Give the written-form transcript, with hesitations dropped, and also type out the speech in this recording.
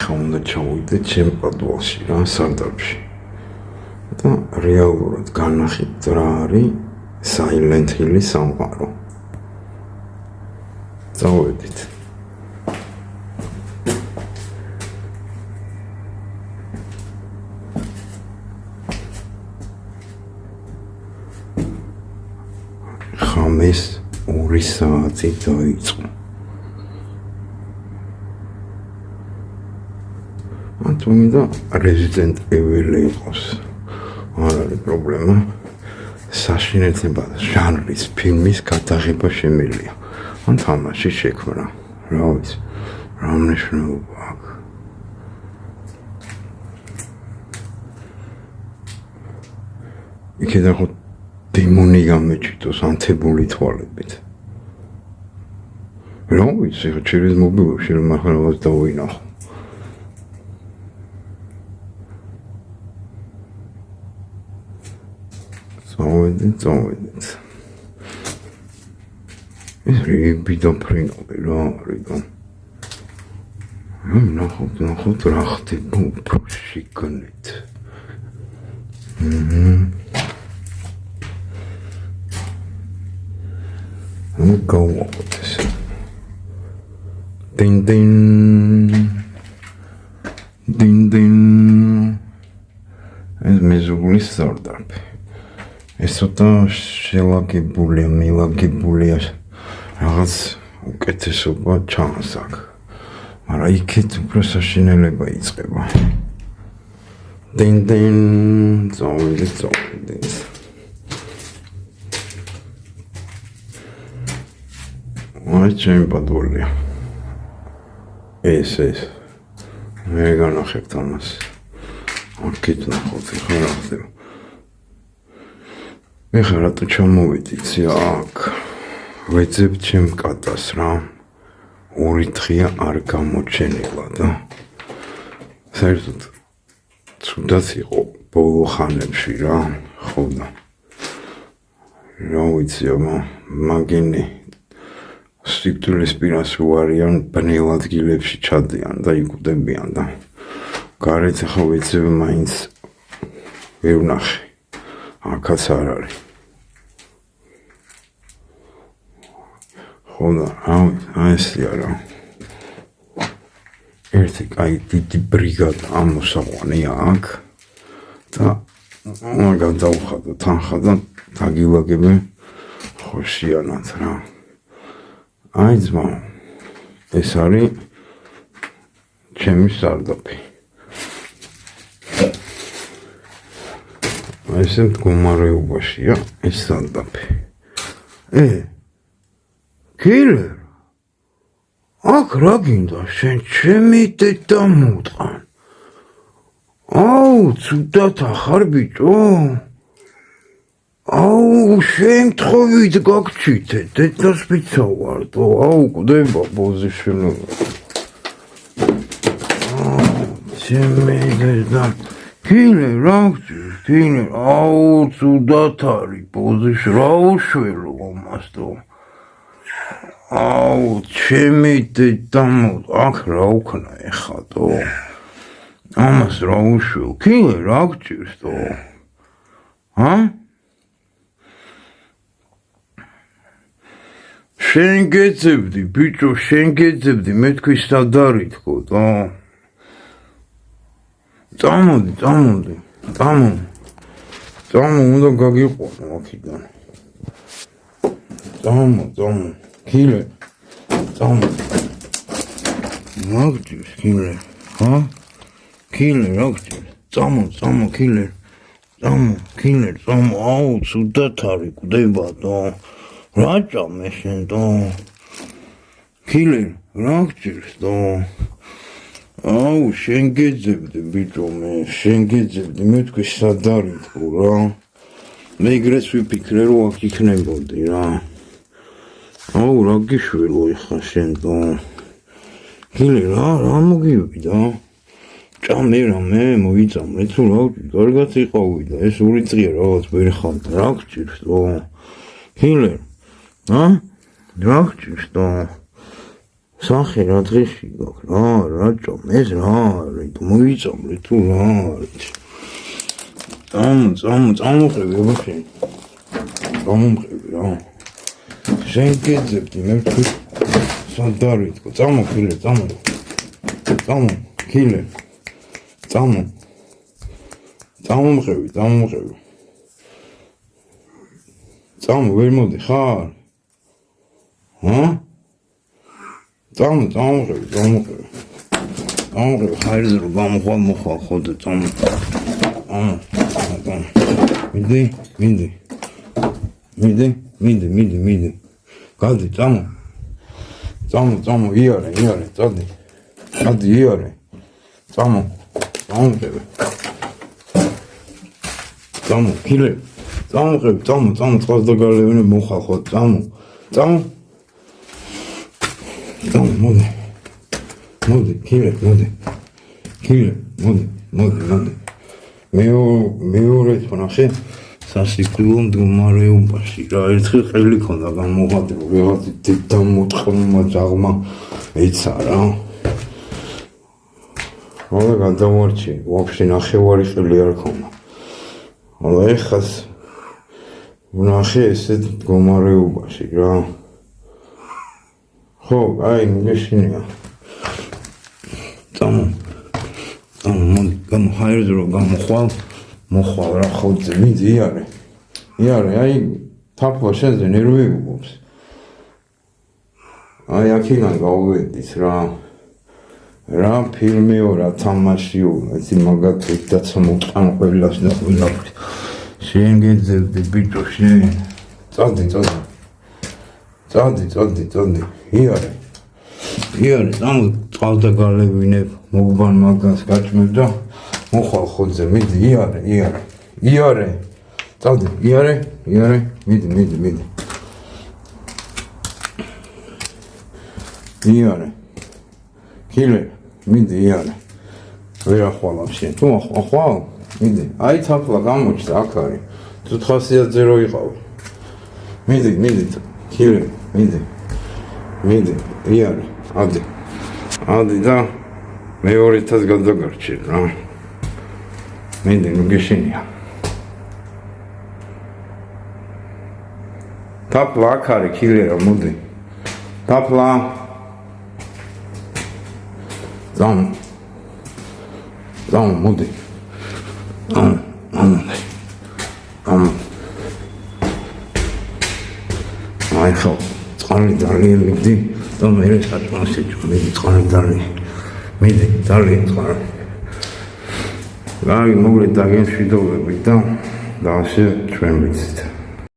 ეხლა უნდა ჩავიდე ჩემ პადვალში რა სარდაფში და რეალურად განახით რა არის Silent Hill-ის სამყარო. წავედით. ხამეს 2 საათი დაიწყო. თუმცა Resident Evil იყოს. არ არის პრობლემა. საშინელება ჟანრის ფილმის გადაღება შემიძლია. ან თამაში შექმნა. რა ვიცი, რა მნიშვნელობა აქვს. იქიდან ხო დემონი გამეჭიდოს ანთებული თვალებით. რა ვიცი, ხო через მობილებში რომ ახალად დავინახო. წავედით. ეს რიბიდო ფრინოები რა არის? ნახოთ რა ხდება უფრო შიგნით. გავაკეთე ეს. დინ. ეს მეზობლის სარდაფი. ეს ცოტა შელაგებულია, მილაგებულია, რაღაც უკეთესობა ჩანს აქ. მაგრამ იქით უფრო საშინელება იწყება. დინ, წავედით. აი ჩემი პადვალია. ეს. მე განახებთ ამას. აქეთ ნახოთ, ხა რა ხდება. მე ხარ რატო ჩამოვიდიცი აქ ვეძებ ჩემ კატას რა 2 დღეა არ გამოჩენილა და საერთოდ ცუდად იყო ბოლო ხანებში რა ხო და რა ვიცი მაგინი სიკვდილის პირას ვარიან ბნელ ადგილებში ჩადიან და იკუდებიან და გარეთ ახლა ვეძებ მაინც ვერ ვნახე აქაც არ არის. ხოდა, ესე არა. ერთი კაი დიდი ბრიგადა ამოსაყვანია აქ და მაგან დავხადო თანხა და დაგილაგებენ ხოშიანად რა. აი ძმა, ეს არის ჩემი სარდაფი. ესე მდგომარეობაშია ეს სარდაფი. კილერ, აქ რა გინდა შენ ჩემი დედა მუტყან? ცუდად ახარ ბიჭო? შემთხვევით გაგჩითე, დედას ვიცავარდო, კვდება ბოზიშვილი. ჩემი დედა კილერ, რა გწირს, კილერ, ცუდად არის ბოზიშვ, რა უშველო ამასდო. ჩემი დედა აქ რა უქნა ეხადო? ამას რა უშველო, კილერ, რა გწირს დო? შენ გეძებდი, ბიჭო, შენ გეძებდი, მე თქვი სად არის თქო და წამოდი, უნდა გაგიყვანო აქედან. წამო, კილერ, რა გწირს, კილერ, კილერ, რა გწირს, წამო, კილერ, ცუდად არის, კვდება და რა ჭამე შენ და კილერ, რა გწირს და შენ გეძებდი ბიჭო მე თქვი სად არის თქო რა მე ეგრეც ვიფიქრე რომ აქ იქნებოდი რა რა გიშველო ეხა შენ და კილერ რა მოგივიდა ჭამე რამე მოიწამე თუ რა კარგად იყავი და ეს 2 წია რაღაც ვერ ხალდა რა გჭირს და კილერ რა გჭირს და სახე რა დღეში გაქვს რა ეს რა არის მოიწამლე თუ რა არის წამოყევი აბა წამომყევი რა შენ გეძებდი მე თუ სად დავიწყო წამო ქილე წამო ქილე წამომყევი წამო ვერ მოდი ხარ წამოყევი ხაერზე რომ გამოხვალ ხოდე წამო მიდი გადი წამო იარე წადი იარე წამოყევი ქილე წამოყევი წყალს და გალევინე მოხალ ხო წამო მოდი ქილე მოდი მეორე თონახე სასიკვდილო მდგომარეობაში რა ერთხელ ყელი ქონდა გამოღადებული ვიღაცი დედამოწყმა ძაღლმა ეცა რა ყველა გადავარჩი ვაფშე ნახევარი ყელი არ ქონდა αλλά ეხას ვნახე ესეთ მდგომარეობაში რა ხო აი მიგეშინია მოდი გამოჰაერზე რომ მოხვალ რა ხოძე მიდი იარე აი თაფლა შენზე ნერვი უგობს აი აქედან გავვედით რა ფილმიო რა თამაშიო ეს მაგათი დაცა მოვყან ყველას და ყველაფერი შენ გეძებდი ბიჭო შენ წადი იარე წამო წყალს და გალევინებ მოგბან მაგას გაჭმევ და მოხვალ ხოძე მიდი იარე წადი იარე მიდი იარე ქილე მიდი იარე ვერ ახვალავ შენ თუ ახვალ მიდი აი თაფლა გამოჩდა აქ არის თუ 900-ზე რო იყავ მიდი ქილე მიდი იარე ადი და მეორეთას გადაგარჩი რა მიდი ნუ გეშინია თაფლა აქ არის ქილე რა მოდი თაფლა წამო მოდი აი ხო წყალი დალი მიდი და მე საჭმელში მიდი წყალი დალი მიდი დალი წყალი რა მოგვი დაგემშვიდობები და ასე ჩვენ ვიცით